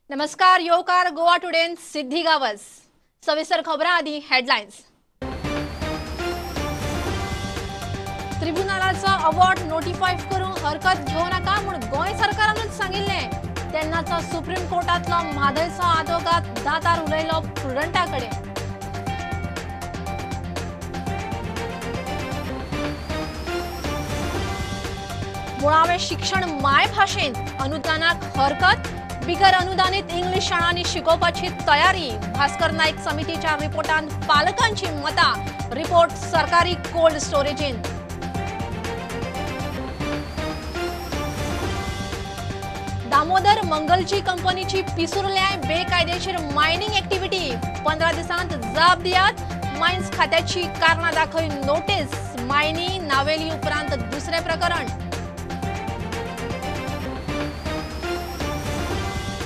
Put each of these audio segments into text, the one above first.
नमस्कार, योकार गोवा टुडे सिद्धी गावस सविस्तर खबरां आदी हेडलाइन्स। ट्रिब्युनलाचो अवॉर्ड नोटिफाय करूंक हरकत घेवं नाका म्हूण गोंय सरकारानूच सांगिल्लें। तेन्नाचो सुप्रीम कोर्टांतलो म्हादयचो आदवोगाद दातार उलयलो प्रुडंटाकडेन। मुळावें शिक्षण माय भाशेंत अनुदानाक हरकत। बिगर अनुदानित इंग्लीश शाळांनी शिकोवपाची तयारी। भास्कर नाईक समितीच्या रिपोर्टान पालकांची मतां। रिपोर्ट सरकारी कोल्ड स्टोरेजीन। दामोदर मंगलची कंपनीची पिसुरल्याय बेकायदेशीर मायनिंग ऍक्टिव्हिटी। 15 दिसांत जाप दियात। मायन्स खात्याची कारणां दाखय नोटीस। मायनी नावेली उपरांत दुसरे प्रकरण।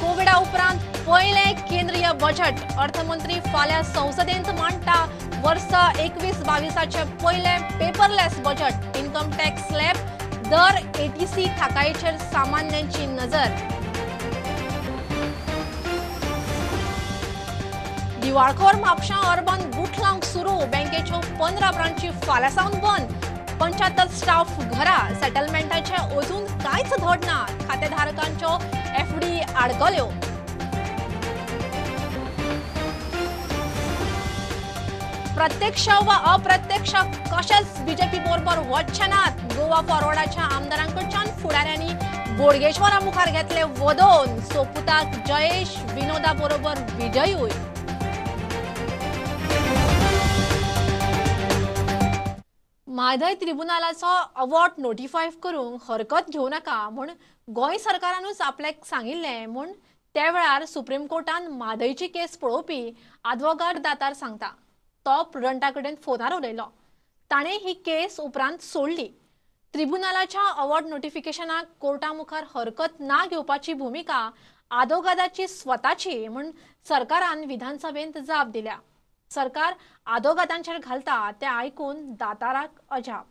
कोविडा उपरांत पयले केंद्रीय बजेट। अर्थमंत्री फाल्यां संसदेंत मांडटा वर्स 21-22चे पयले paperless budget. Income tax slab दर एटीसी थाकायेचेर सामान्यांची नजर। दिवाळखोर म्हापशां अर्बन गुठलांक सुरू। बँकेच्यो 15 ब्रांची फाल्यां सावन बंद। 75 स्टाफ घरा। सेटलमेंटाचे अजून कांयच धड ना। खातेधारकांच्यो एफडी आडकल्यो। प्रत्यक्ष वा अप्रत्यक्ष कशेच बीजेपी बरोबर वचचे नात। गोवा फॉरवर्डाच्या आमदारांकडच्यान फुडाऱ्यांनी बोडगेश्वरा मुखार घेतले वदोन। सोपुताक जयेश विनोदा बरोबर विजयूय। म्हादय ट्रिब्युनलाचो अवॉर्ड नोटिफाय करूंक हरकत घेवं नाका म्हूण गोंय सरकारानूच आपल्याक सांगिल्लें म्हूण त्या वेळार सुप्रीम कोर्टान म्हादयची केस पळोवपी आदवोगाद दातार सांगता। तो प्रुडंटाकडेन फोनार उलयलो। ताणें ही केस उपरांत सोडली। ट्रिब्युनलाच्या अवॉर्ड नोटिफिकेशनाक कोर्टा मुखार हरकत ना घेवपाची भुमिका आदवोगादाची स्वताची म्हूण सरकारान विधानसभेंत जाप दिल्या। सरकार आदवोगादांचेर घालता ते आयकून दाताराक अजाप।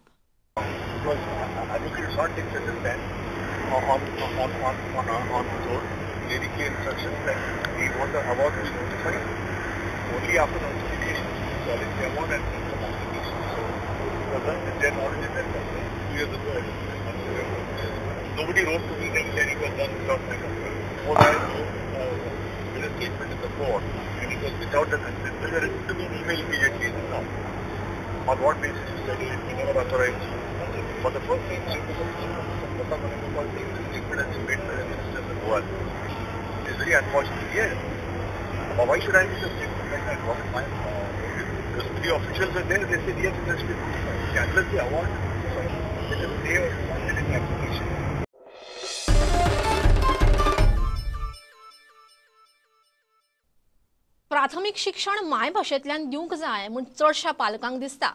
Nobody wrote to me that hearing was done without my consent. What I know, with a statement in the court, and it was without the consent. So there is to be an email immediately now. On what basis you said it? We never authorized you. For the first thing, I was saying the statement has been made by the minister of Goa. It is very unfortunate. Yes. But why should I make a statement like that? What is my because three officials are there, they said yes, it has been notified. Unless the award, it is there in the application. प्राथमिक शिक्षण माय भाशेंतल्यान दिवंक जाय म्हूण चडशा पालकांक दिसता।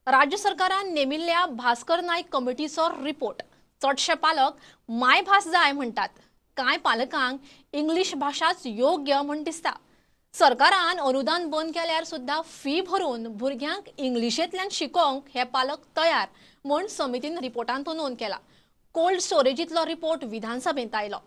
राज्य सरकारान नेमिल्ल्या भास्कर नाईक कमिटीचो रिपोर्ट। चडशे पालक माय भास जाय म्हणटात। कांय पालकांक इंग्लीश भाशाच योग्य म्हूण दिसता। सरकारान अनुदान बंद केल्यार सुद्धा फी भरून भुरग्यांक इंग्लिशेंतल्यान शिकोवंक हे पालक तयार म्हूण समितीन रिपोर्टांत नोंद केला। कोल्ड स्टोरेजींतलो रिपोर्ट विधानसभेंत आयलो।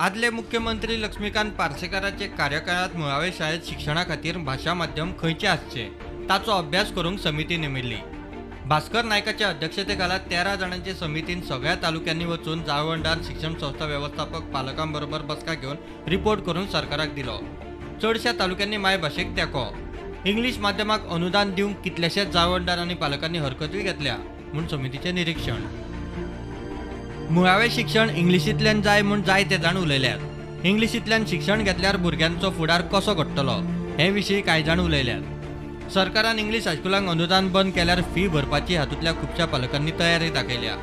आदले मुख्यमंत्री लक्ष्मीकांत पार्सेकाराचे कार्यकाळात मुळावे शाळेत शिक्षणा खातीर भाषा माध्यम खंयचे आसचे ताचो अभ्यास करूंक समिती नेमिल्ली। भास्कर नायकाच्या अध्यक्षतेखाला 13 जाणांचे समितीन सगळ्या तालुक्यांनी वचून जाळवंडार शिक्षण संस्था व्यवस्थापक पालकांबरोबर बसका घेवन रिपोर्ट करून सरकाराक दिलो। चडशा तालुक्यांनी माय भाशेक तेंको। इंग्लीश माध्यमाक अनुदान दिवंक कितलेशेच जाळवंडार आनी पालकांनी हरकतूय घेतल्या म्हूण समितीचें निरीक्षण। मुळावें शिक्षण इंग्लिशींतल्यान जाय म्हूण जायते जाण उलयल्यात। इंग्लिशींतल्यान शिक्षण घेतल्यार भुरग्यांचो फुडार कसो घडटलो हे विशीं कांय जाण उलयल्यात। सरकारान इंग्लीश हायस्कुलांक अनुदान बंद केल्यार फी भरपाची हातूंतल्या खुबशा पालकांनी तयारी दाखयल्या।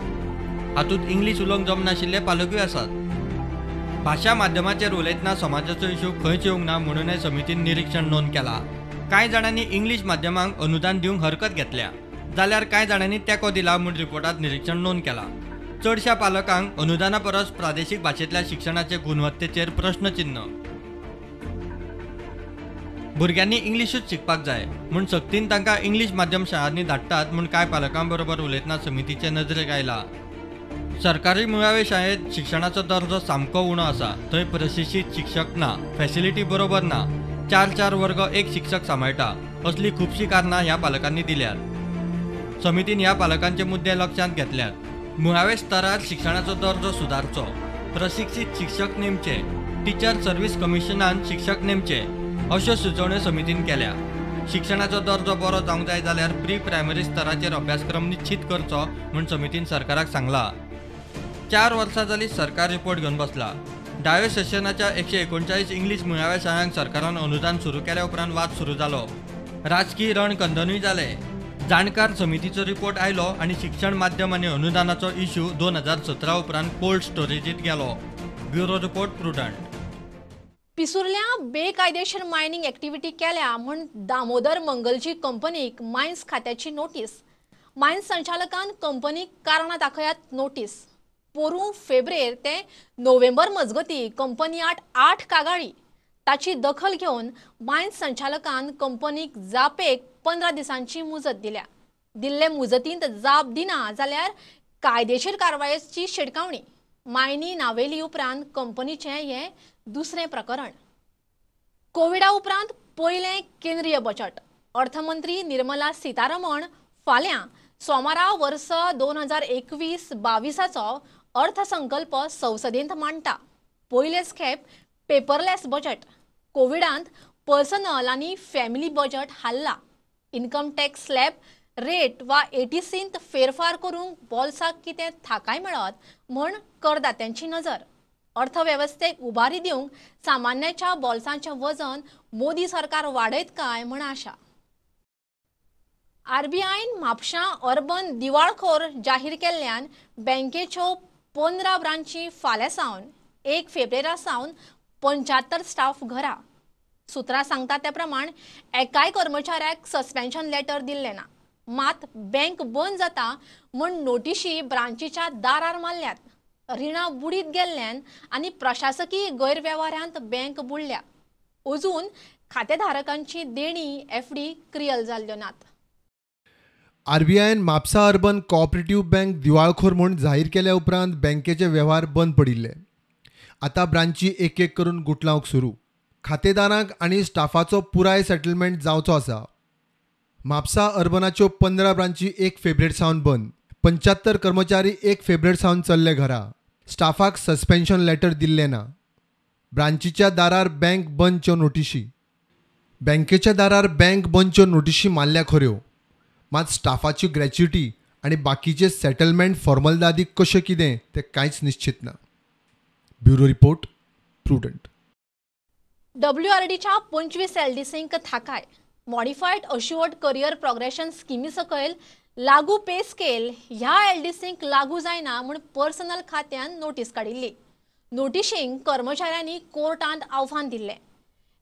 हातूंत इंग्लीश उलोवंक जमनाशिल्ले पालकूय आसात। भाशा माध्यमाचेर उलयतना समाजाचो इशू खंयच येवंक ना म्हणूनय समितीन निरीक्षण नोंद केला। कांय जाणांनी इंग्लीश माध्यमांक अनुदान दिवंक हरकत घेतल्या जाल्यार कांय जाणांनी तेंको दिला म्हूण रिपोर्टांत निरीक्षण नोंद केला। चडशा पालकांक अनुदाना परस प्रादेशीक भाशेंतल्या शिक्षणाचे गुणवत्तेचेर प्रश्नचिन्ह। भुरग्यांनी इंग्लिशूच शिकपाक जाय म्हूण सक्तीन तांकां इंग्लीश माध्यम शाळांनी धाडटात म्हूण कांय पालकां बरोबर उलयतना समितीचे नजरेक आयला। सरकारी मुळावे शाळेत शिक्षणाचो दर्जो सामको उणो आसा, थंय प्रशिक्षीत शिक्षक ना, फॅसिलिटी बरोबर ना, 4 वर्ग एक शिक्षक सांबाळटा, असली खुबशी कारणां ह्या पालकांनी दिल्यात. समितीन ह्या पालकांचे मुद्दे लक्षांत घेतल्यात. मुळावे स्तरार शिक्षणाचो दर्जो सुदारचो, प्रशिक्षीत शिक्षक नेमचे, टीचर सर्व्हिस कमिशनान शिक्षक नेमचे अश्यो सुचोवण्यो समितीन केल्या. शिक्षणाचो दर्जो बरो जावंक जाय जाल्यार प्री प्रायमरी स्तराचेर अभ्यासक्रम निश्चित करचो म्हूण समितीन सरकाराक सांगला. 4 वर्सां जाली सरकार रिपोर्ट घेवन बसला. 10व्या सेशनाच्या 139 इंग्लीश मुळाव्या शाळांक सरकारान अनुदान सुरू केल्या उपरांत वाद सुरू जालो. राजकीय रणकंदनूय जाले. जाणकार समितीचो रिपोर्ट आयलो आनी शिक्षण माध्यम आनी अनुदानाचो इश्यू 2017 उपरांत कोल्ड स्टोरेजीत गेलो. Bureau report prudent. पिसुर्ल्या बेकायदेशीर मायनिंग ॲक्टिव्हिटी केल्या म्हूण दामोदर मंगलजी कंपनीक मायन्स खात्याची नोटीस. मायन्स संचालकान कंपनीक कारणां दाखयात नोटीस. पोरूं फेब्रेर ते नोव्हेंबर मजगतीं कंपनी 8 कागाळी. ताची दखल घेवन मायन्स संचालकान कंपनीक जापेक 15 दिसांची मुजत दिल्या. दिल्ले मुजतींत जाप दिना जाल्यार कायदेशीर कारवायेची शिडकावणी. मायनी नावेली उपरांत कंपनीचें हें दुसरें प्रकरण. कोविडा उपरांत पयलें केंद्रीय बजट. अर्थमंत्री निर्मला सीतारमण फाल्यां सोमारा वर्स 2021-22 अर्थसंकल्प संसदेंत मांडटा. पयलेच खेप पेपरलेस बजट. कोविडांत पर्सनल आनी फॅमिली बजट हाल्ला. इन्कम टॅक्स स्लॅब रेट वा एटीसींत फेरफार करूंक बॉल्साक कितें थाकाय मेळत म्हूण करदात्यांची नजर. अर्थवेवस्थेक उबारी दिवंक सामान्याच्या बॉल्सांचें वजन मोदी सरकार वाडयत काय म्हूण आशा. आरबीआयन म्हापशां अर्बन दिवाळखोर जाहीर केल्ल्यान बँकेच्यो 15 ब्रांची फाल्यां सावन 1 फेब्रेरा सावन 75 स्टाफ घरा. सुत्रां सांगता ते प्रमाण एकाय कर्मचाऱ्याक सस्पेन्शन लेटर दिल्लें ना. मात बँक बंद जाता म्हूण नोटिशी ब्रांचीच्या दारार मारल्यात. रिणां बुडीत गेल्ल्यान आनी प्रशासकीय गैरवेव्हारांत बँक बुडल्या. अजून खातेधारकांची देणी एफडी क्रियल जाल्ल्यो नात. आरबीआयन म्हापसा अर्बन कोऑपरेटिव्ह बँक दिवाळखोर म्हूण जाहीर केल्या उपरांत बँकेचे वेव्हार बंद पडिल्ले. आतां ब्रांची एक एक करून गुटलावंक सुरू. खातेदारांक आनी स्टाफाचो पुराय सेटलमेंट जावचो आसा. म्हापसा अर्बनाच्यो 15 ब्रांची 1 फेब्रेर सावन बंद. 75 कर्मचारी 1 फेब्रेर सावन चल्ले घरा. स्टाफाक सस्पेन्शन लेटर दिल्लें ना. ब्रांचीच्या दारार बँक बंदच्यो नोटिशी. बँकेच्या दारार बँक बंदच्यो नोटिशी मारल्या खऱ्यो, मात स्टाफाची ग्रॅच्युटी आनी बाकीचे सेटलमेंट फॉर्मलदादी कशें कितें तें कांयच निश्चित ना. Bureau report Prudent. WRDच्या 25 एलडीसींक थाकाय. मॉडिफायड अश्युअर्ड करियर प्रोग्रेशन स्किमी सकयल लागू पे स्केल ह्या एलडीसींक लागू जायना म्हूण पर्सनल खात्यान नोटीस काडिल्ली. नोटिशींक कर्मचाऱ्यांनी कोर्टांत आव्हान दिल्लें.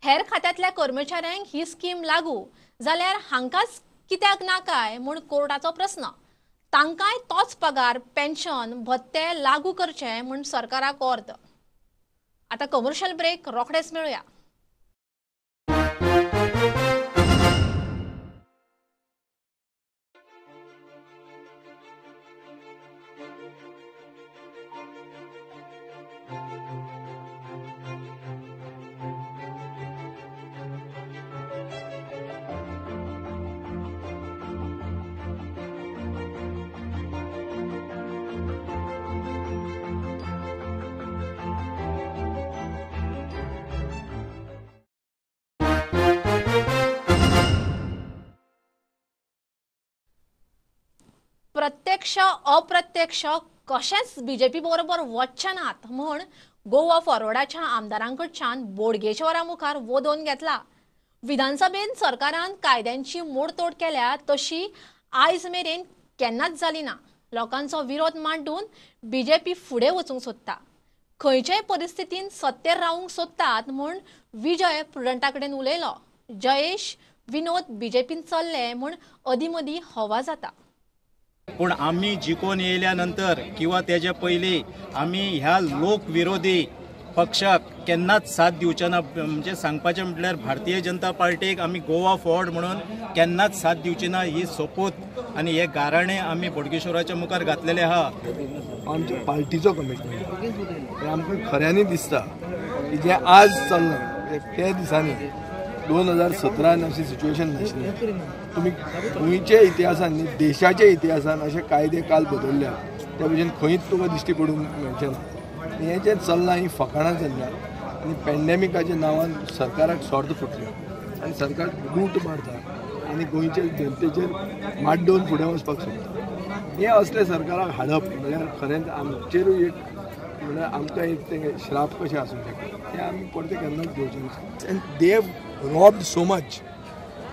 हेर खात्यांतल्या कर्मचाऱ्यांक ही स्कीम लागू जाल्यार हांकांच कित्याक ना काय म्हूण कोर्टाचो प्रस्न. तांकांय तोच पगार, पेन्शन, भत्ते लागू करचे म्हूण सरकाराक अर्द. आतां कमर्शियल ब्रेक रोखडेच मेळुया. प्रत्यक्ष अप्रत्यक्ष कशेंच बीजेपी बरोबर वचचे नात म्हूण गोवा फॉरवर्डाच्या आमदारांकडच्यान बोडगेश्वरा मुखार वोदोन घेतला. विधानसभेन सरकारान कायद्यांची मोडतोड केल्या तशी आयज मेरेन केन्नाच जाली ना. लोकांचो विरोध मांडून बीजेपी फुडें वचूंक सोदता. खंयचेय परिस्थितीन सत्तेर रावूंक सोदतात म्हूण विजय प्रुडंटा कडेन उलयलो. जयेश विनोद बीजेपीन चल्ले म्हूण अदीमदीं हवा जाता. पण आम्ही जिखून येयल्यानंतर किंवा त्याच्या पयलीं आम्ही ह्या लोकविरोधी पक्षाक केन्नाच साथ दिवचे ना. म्हणजे सांगपाचें म्हटल्यार भारतीय जनता पार्टीक आमी गोवा फॉर्वर्ड म्हणून केन्नाच साथ दिवची ना ही सोपूत आनी हे गाराणें आमी बोडगेश्वराच्या मुखार घातलेले आहा. आमच्या पार्टीचो कमिटमेंट आमकां खऱ्यांनी दिसता की जे आज चल्लां त्या दिसांनी 2017 अशी सिच्युएशन नाशिल्ली. तुमी गोंयच्या इतिहासान न्ही देशाच्या इतिहासान असे कायदे काल बदलल्या त्या भशेन खंयच तुका दिश्टी पडूंक मेळचें ना. हें जें चल्लां ही फकाणां चल्ल्या आनी पॅन्डेमिकाच्या नांवान सरकाराक स्वार्थ फुटले आनी सरकार लूट मारता आनी गोंयच्या जनतेचेर माड्डोवन फुडें वचपाक सोदता. हे असले सरकाराक हाडप म्हळ्यार खरेंच आमचेरूय एक म्हळ्यार आमकां एक तें श्राप कशें आसूंक शकता तें आमी परते केन्नाच घेवचें ना. And they have robbed so much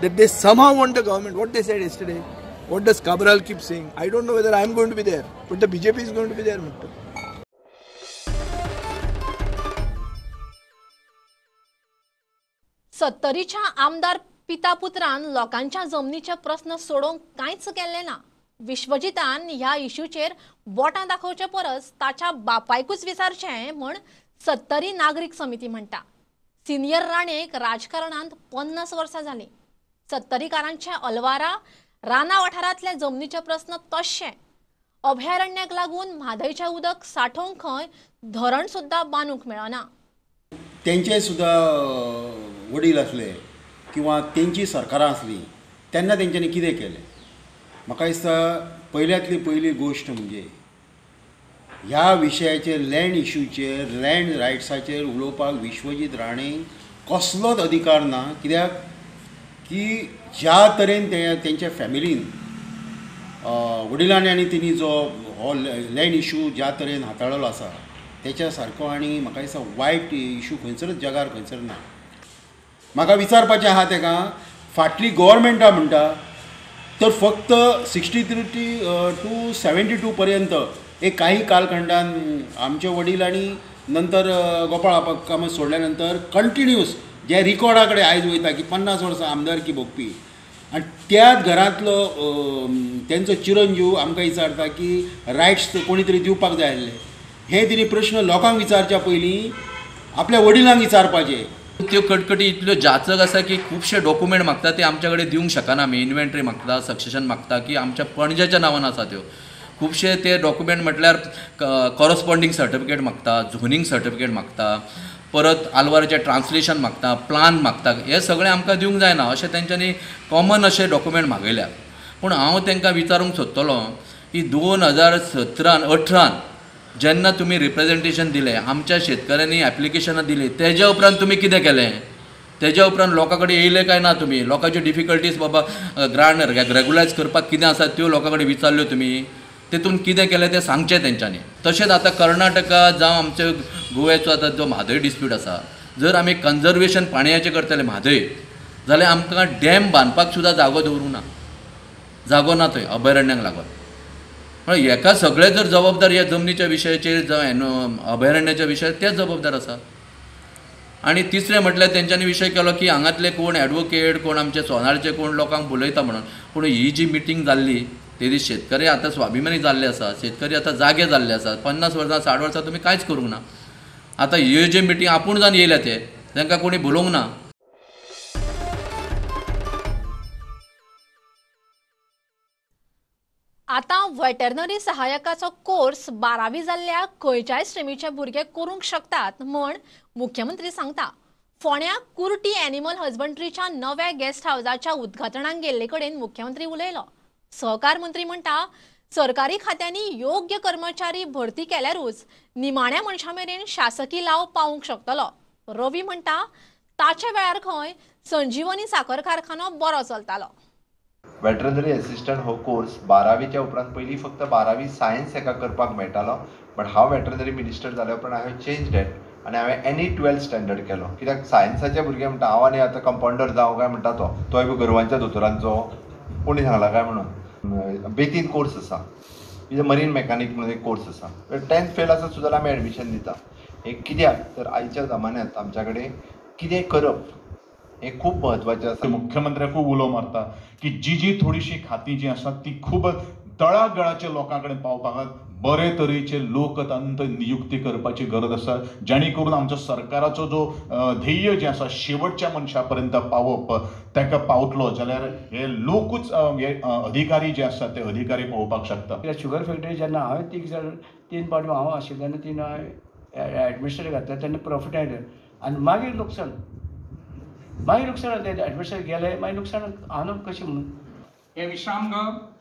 that they somehow want the government. What they said yesterday, what does Cabral keep saying? I don't know whether I am going to be there, but the BJP is going to be there. सत्तरीच्या आमदार पिता पुत्रान लोकांच्या जमनीचे प्रश्न सोडोवंक कांयच केल्ले ना. विश्वजितान ह्या इश्यूचेर बोटां दाखोवचे परस ताच्या बापायकूच विचारचें म्हण सत्तरी नागरीक समिती म्हणटा. सिनियर राणेक राजकारणांत 50 वर्सां जालीं. सत्तरीकारांचे अलवारा राना वाठारांतले जमनीचे प्रश्न तश्शे. अभयारण्याक लागून म्हादयचें उदक साठोवंक खंय धरण सुद्दां बांदूंक मेळना. तेंचे सुद्दां वडील आसले किंवा तेंची सरकारां आसली तेन्ना तेंच्यांनी कितें केलें. म्हाका दिसता पयल्यातली पयली गोश्ट म्हणजे ह्या विशयाचेर लँड इश्यूचेर लँड रायट्साचेर उलोवपाक विश्वजीत राणेक कसलोच अधिकार ना. कित्याक की ज्या तरेन तेंच्या फॅमिलीन वडिलांनी आनी तेणी जो हो लँड इश्यू ज्या तरेन हाताळिल्लो आसा तेच्या सारको आनी म्हाका दिसता वायट इश्यू खंयसरूच जगार खंयसर ना. म्हाका विचारपाचें आहा तेका फाटली गव्हर्मेंटा म्हणटा तर फक्त 63 to 72 पर्यंत एक काही कालखंडान आमचे वडील आणि नंतर गोपाळ कामत सोडल्या नंतर कंटिन्यूस जे रिकॉर्डा कडेन आयज वयता की 50 वर्सां आमदारकी भोगपी आनी त्याच घरांतलो तेंचो चिरंजीव आमकां विचारता की रायट्स कोणी तरी दिवपाक जाय आसले. हे तरी प्रश्न लोकांक विचारच्या पयलीं आपल्या वडिलांक विचारपाचे. त्यो कटकटी इतल्यो जाचक आसा की खुबशे डॉक्युमेंट मागता ते आमच्या कडेन दिवंक शकना आमी. इन्व्हेंटरी मागता, सक्सेशन मागता की आमच्या पणजेच्या नांवान आसा त्यो. खुबशे ते डॉक्युमेंट म्हटल्यार कॉरस्पॉन्डिंग सर्टिफिकेट मागता, झोनींग सर्टिफिकेट मागता, परत आलवाराचें ट्रान्सलेशन मागता, प्लान मागता. हे सगळें आमकां दिवंक जायना अशें तेंच्यांनी कॉमन अशे डॉक्युमेंट मागयल्या. पूण हांव तांकां विचारूंक सोदतलो की 2017-18 जेन्ना तुमी रिप्रेझेंटेशन दिलें, आमच्या शेतकऱ्यांनी ॲप्लिकेशनां दिली, तेज्या उपरांत तुमी कितें केलें? तेज्या उपरांत लोकां कडेन येयले काय ना तुमी? लोकांच्यो डिफिकल्टीज बाबा ग्रांट रेगुलायज करपाक कितें आसा त्यो लोकां कडेन विचारल्यो तुमी? तेतून कितें केलें तें सांगचें तेंच्यांनी. तशेंच आतां कर्नाटका जावं आमच्या गोव्याचो आतां जो म्हादय डिस्प्यूट आसा, जर आमी कन्जर्वेशन पाणयाचें करतले म्हादय जाल्यार आमकां डॅम बांदपाक सुद्दां जागो दवरूंक ना. जागो ना थंय अभयारण्याक लागून. म्हळ्यार हेका सगळे जर जबाबदार ह्या जमनीच्या विशयाचेर जावं अभयारण्याच्या विशयार तेच जबाबदार आसा. आनी तिसरें म्हटल्यार तेंच्यांनी विशय केलो की हांगातले कोण एडवोकेट कोण आमचे सोनारचे कोण लोकांक बुलयता म्हणून. पूण ही जी मिटींग जाल्ली ते दीस शेतकरी आतां स्वाभिमानी जाल्ले आसा, शेतकरी आतां जागे जाल्ले आसात. 50 वर्सां 60 वर्सां तुमी कांयच करूंक ना. आतां ह्यो जे मिटींग आपूण जावन येयल्या ते तांकां कोणी बोलोवंक ना. आतां वेटरनरी सहाय्यकाचो कोर्स 12वी जाल्ल्या खंयच्याय स्ट्रिमीचे भुरगे करूंक शकतात म्हण मुख्यमंत्री सांगता. फोंड्या कुर्टी एनिमल हजबंड्रीच्या नव्या गेस्ट हाऊसाच्या उद्घाटनाक गेल्ले कडेन मुख्यमंत्री उलयलो. सहकार मंत्री म्हणटा सरकारी खात्यांनी योग्य कर्मचारी भरती केल्यारूच निमाण्या मनशां मेरेन शासकी लाव पावूंक शकतलो. रवी म्हणटा ताचे वेळार खंय संजीवनी साखर कारखानो बरो चलतालो. वेटरनरी असिस्टंट हो कोर्स 12वीच्या उपरांत पयलीं फक्त 12वी सायन्स हेका करपाक मेळटालो. बट हांव वेटरनरी मिनिस्टर जाल्या उपरांत हांवें चेंज डेट आनी हांवें एनी 12th स्टँडर्ड केलो. कित्याक सायन्साचे भुरगे म्हणटा हांव आनी आतां कंपाउंडर जावं काय म्हणटा तोय बी गोरवांच्या दोतोरांचो कोणी सांगला काय म्हणून. बेतीन कोर्स आसा, मरीन मेकॅनीक म्हणून एक कोर्स आसा. 10th फेल आसा सुद्दां आमी एडमिशन दिता. हे कित्याक तर आयच्या जमान्यांत आमच्या कडेन कितें करप हे खूब म्हत्वाचें आसा. मुख्यमंत्र्याक खूब उलो मारता की जी थोडीशी खातीं जी आसात ती खूब तळागळाच्या लोकां कडेन पावपाक बरे तरेचे लोक तांत नियुक्ती करपाची गरज आसा, जेणे करून आमच्या सरकाराचो जो ध्येय जे आसा शेवटच्या मनशा पर्यंत पावप ताका पावतलो जाल्यार हे लोकूच हे अधिकारी जे आसा ते अधिकारी पळोवपाक शकता. कित्याक शुगर फॅक्टरी जेन्ना हांवें तीन फावटी हांव आशिल्लो तेन्ना तीन एडमिनिस्ट्रेटर घातले तेन्ना प्रॉफिट आयले आनी मागीर लुकसाण एडमिनिस्ट्रेटर गेले मागीर लुकसाण हांव कशें म्हणून. हे विश्रामगृह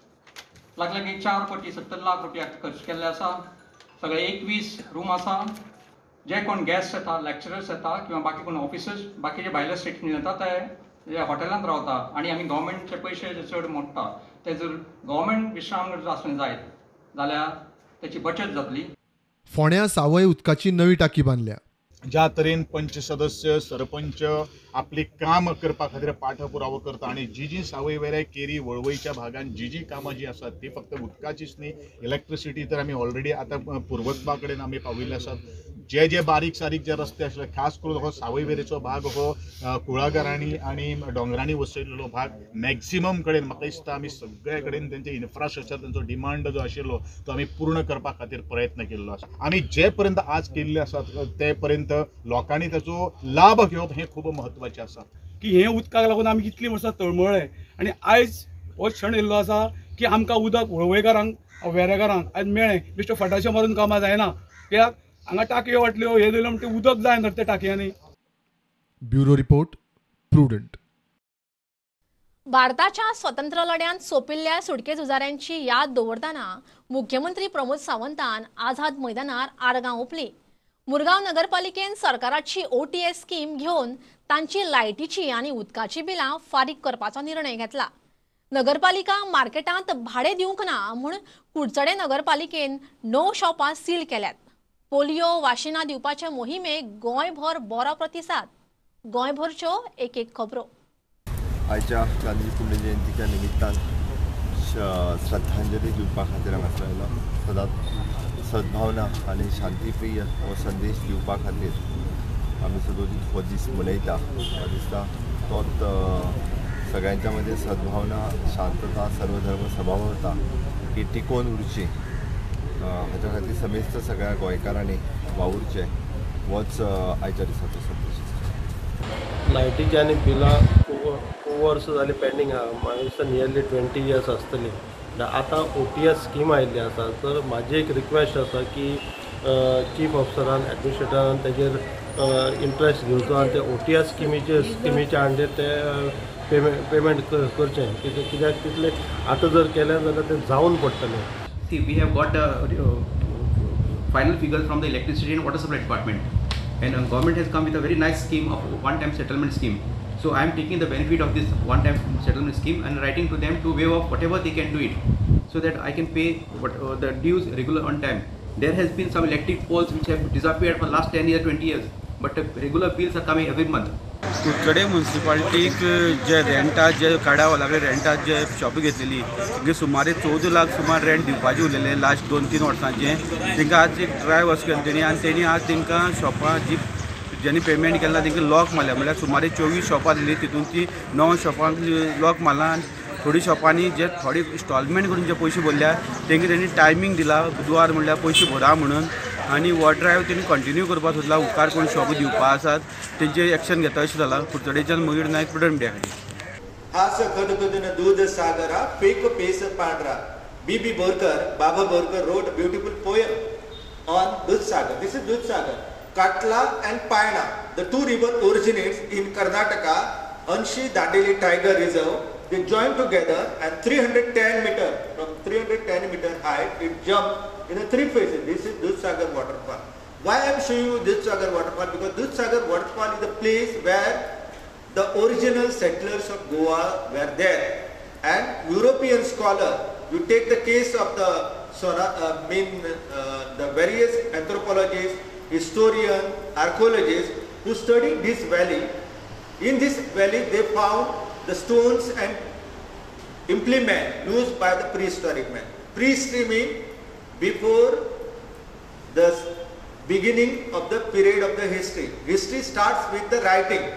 लागले 4,70 लाख रुपया खर्च केल्ले आसा. सगळे 21 रूम आसा. जे कोण गेस्ट येता, लेक्चरर्स येता किंवा बाकी कोण ऑफिसर्स बाकीचे भायल्या स्टेटीन येता ते हॉटेलांत रावता आनी आमी गव्हर्मेंटचे पयशे जे चड मोडटा ते जर गव्हर्मेंट विश्रामगृह आसूंक जाय जाल्यार त्याची बचत जातली. फोंड्या सावय उदकाची नवी टाकी बांदल्या. ज्या तरेन पंच सदस्य सरपंच आपली काम करपा खातीर पाठपुरावो करता आनी जी सावय वेरे केरी वळवयच्या भागान जी कामां जी आसात ती फक्त उदकाचीच न्ही, इलेक्ट्रिसिटी तर आमी ऑलरेडी आतां पूर्वत्वा कडेन आमी पाविल्ले आसात. जे बारीक सारीक जे रस्ते आसले खास करून हो सावय वेरेचो भाग हो कुळागरांनी आनी डोंगरांनी वसयल्लो भाग मॅक्सिमम कडेन म्हाका दिसता आमी सगळे कडेन तेंचे इन्फ्रास्ट्रक्चर तेंचो डिमांड जो आशिल्लो तो आमी पूर्ण करपा खातीर प्रयत्न केल्लो आसा. आमी जे पर्यंत आज केल्ले आसात ते पर्यंत लोकांनी ताचो लाभ घेवप हें खूब म्हत्वाचें आसा. की हे उदकाक लागून आमी कितलीं वर्सां तळमळ्ळे आनी आयज हो क्षण येयल्लो आसा की आमकां उदक वळवयकारांक वेरेकारांक आयज मेळ्ळें. बेश्टो फटाशे मारून कामां जायना. कित्याक हांगा टाकयो वाटल्यो हे दिल्यो म्हणटा उदक जाय ना त्या टाकयांनी. Bureau report prudent. भारताच्या स्वतंत्र लढ्यांत सोंपिल्ल्या सुटके झुजाऱ्यांची याद दवरतना मुख्यमंत्री प्रमोद सावंतान आझाद मैदानार आर्गां ओंपली. मुरगांव नगरपालिकेन सरकाराची OTS स्कीम घेवन तांची लायटीची आनी उदकाची बिलां फारीक करपाचो निर्णय घेतला. नगरपालिका मार्केटांत भाडे दिवंक ना म्हूण कुडचडे नगरपालिकेन 9 शॉपां सील केल्यात. पोलिओ वाशिनां दिवपाचे मोहिमेक गोंयभर बरो प्रतिसाद. गोंयभरच्यो एक खबरो. आयच्या गांधी पुण्य जयंतीच्या निमित्तान श्रद्धांजली दिवपा खातीर हांगासर आयलो. सदांच सद्भावना आनी शांतीप्रिय हो संदेश दिवपा खातीर आमी सदोदीत हो दीस मनयता. म्हाका दिसता तोच सगळ्यांच्या मदीं सद्भावना, शांतता, सर्वधर्म सभावता ही टिकोवन उरची हाच्या खातीर समेस्त सगळ्या गोंयकारांनी वावुरचें होच आयच्या दिसाचो संदेश. लायटीची आनी बिलां खूब वर्स जाली पेंडींग आहा. म्हाका दिसता नियरली 20 years आसतली. आतां OTS स्कीम आयिल्ली आसा. तर म्हाजी एक रिक्वेस्ट आसा की चीफ ऑफिसरान एडमिनिस्ट्रेटरान तेजेर इंट्रस्ट घेवचो आनी ते OTS स्किमीच्या अंडर ते पेमेंट करचें. कित्याक तितले आतां जर केलें जाल्यार तें जावन पडटलें. We have got the final figures from the electricity and water supply department, and government has come with a very nice scheme of one-time settlement scheme. So I am taking the benefit of this one-time settlement scheme and writing to them to waive off whatever they can do it, so that I can pay the dues regular on time. There has been some electric poles which have disappeared for last 10 years, 20 years, but regular bills are coming every month. Kudchade म्युनिसिपालिटीक जे रेंटाक जे काडावं लागले रेंटाक जे shoppe घेतलेली तेंगे सुमारे 14 लाख सुमार rent दिवपाचे उरलेले लास्ट 2-3 वर्सांचे. तांकां आज एक ड्राय वच केली तेणी आनी तेणी आज तांकां शॉपां जी जेणी पेमेंट केला तांकां लॉक मारल्या. म्हळ्यार सुमारे 24 शॉपां दिली तितून ती 9 शॉपांक लॉक मारला. आनी थोडी शॉपांनी जे थोडी इन्स्टॉलमेंट करून जे पयशे भरल्या तांकां तेणी टायमींग दिला बुधवार म्हणल्यार पयशे भरा म्हणून. आनी हो ड्रायव्ह तेणी कंटिन्यू करपाक सोदला. उपकार कोण शॉप दिवपा आसात तेंचे एक्शन घेता अशें जाला. कुडचडेच्यान मयूर नायक प्रुडंट मिडिया खातीर. हास खदखदून दूध सागरा पेक पेस पांढरा. BB Borkar, Baba Borkar wrote a beautiful poem on Dudhsagar. This is Dudhsagar. Katla and Paina, the two rivers originates in Karnataka. Anshi Dandeli Tiger Reserve. They join together and 310 meter from 310 meter height it jumped in 3 phases. This is Dudhsagar waterfall. Why I am showing you Dudhsagar waterfall? Because Dudhsagar waterfall is the place where the original settlers of Goa were there. And European scholar, you take the case of the various anthropologists, historians, archaeologists who studied this valley. In this valley they found the stones and implement used by the prehistoric man. Prehistory means before the beginning of the period of the history. History starts with the writing.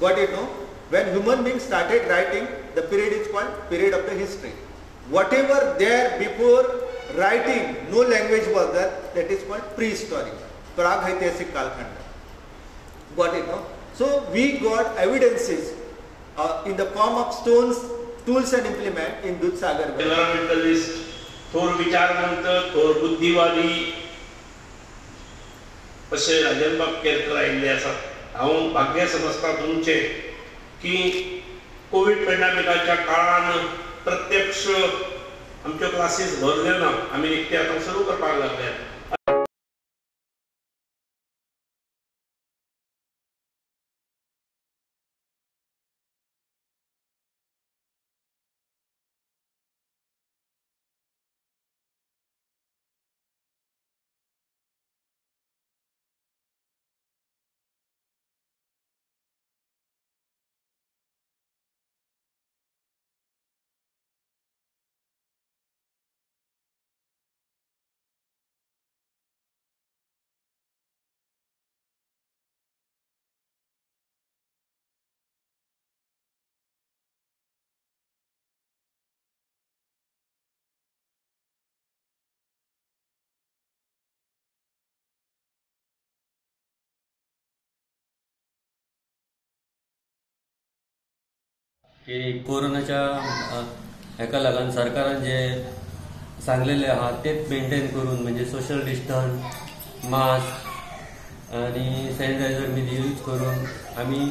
Got it, no? When human beings started writing, the period is called period of the history. Whatever there before writing, no language was there. That is called prehistoric, Pragyaitishic कालखंड. Got it, no? So we got evidences in the form of stones, tools and implement in Dudhsagar. Environmentalist, थोर विचारवंत, थोर बुद्धिवादी असे राजनबाब केरकर आयिल्ले आसात. हांव भाग्य समजता तुमचे की कोविड पॅन्डेमिकाच्या काळान प्रत्यक्ष आमच्यो क्लासीस भरल्यो ना, आमी निकते आतां सुरू करपाक लागल्यात. की कोरोनाच्या हेका लागून सरकारान जे सांगलेले आहा तेच मेंटेन करून म्हणजे सोशल डिस्टन्स, मास्क आणि सॅनिटायझर बी यूज करून आम्ही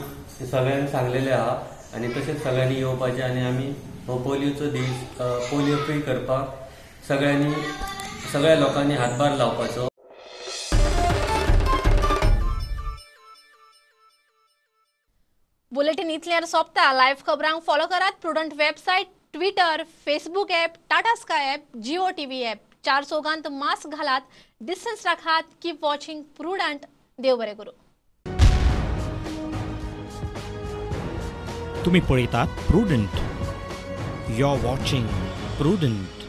सगळ्यांनी सांगलेले आहा आणि तसेच सगळ्यांनी येवपाचे आणि आम्ही हो पोलिओचो दीस पोलिओ फ्री करपाक सगळ्या लोकांनी हातभार लावपाचो. बुलेटिन इतल्यार सोंपता. लायव्ह खबरांक फॉलो करात Prudent website, Twitter, Facebook app, Tata sky app, Jio TV app. 4 चौगांत मास्क घालात, डिस्टन्स राखात. Keep watching Prudent. देव बरें करूं. तुम्ही पळयतात Prudent. You are watching prudent.